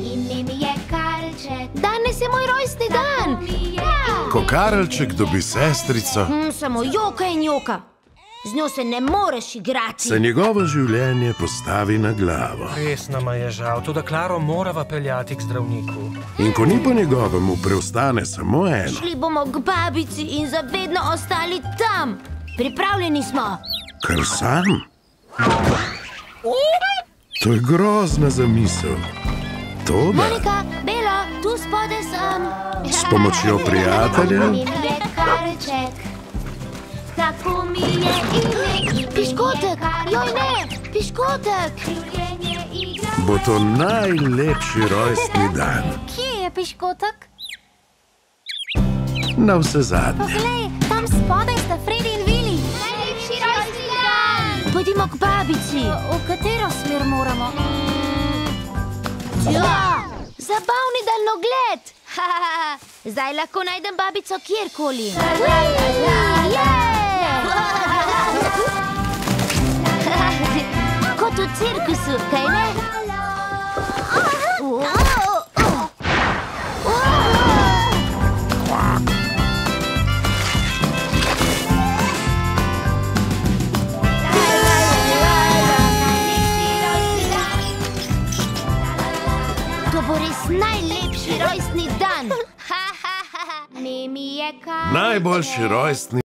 Ime mi je Karlček. Danes je moj rojstni dan. Ko Karlček dobi sestrico, Samo joka in joka. Z njo se ne moreš igrati. se njegovo življenje postavi na glavo. Res nama je žal, toda Klaro morava peljati k zdravniku. In ko ni po njegovemu, preostane samo eno. Šli bomo k babici in za vedno ostali tam. Pripravljeni smo. Kar sam? To je grozna zamisel. Toda Monika, Belo, tu spodaj sem. s pomočjo prijatelja Ime mi je Karlček. Tako mi je ime. Piškotek, joj ne, piškotek. bo to najlepši rojstni dan. Kje je piškotek? Navsezadnje. Poglej, tam spodaj sta Fredi in Vili. Najlepši rojstni dan. Pojdimo k babici. V katero smer moramo? Ja, zabavni daljnogled. Zdaj lahko najdem babico kjerkoli. Kot v cirkusu, kaj ne? To bo res najlepši rojstni dan. Mi je Karlček. Najboljši rojstni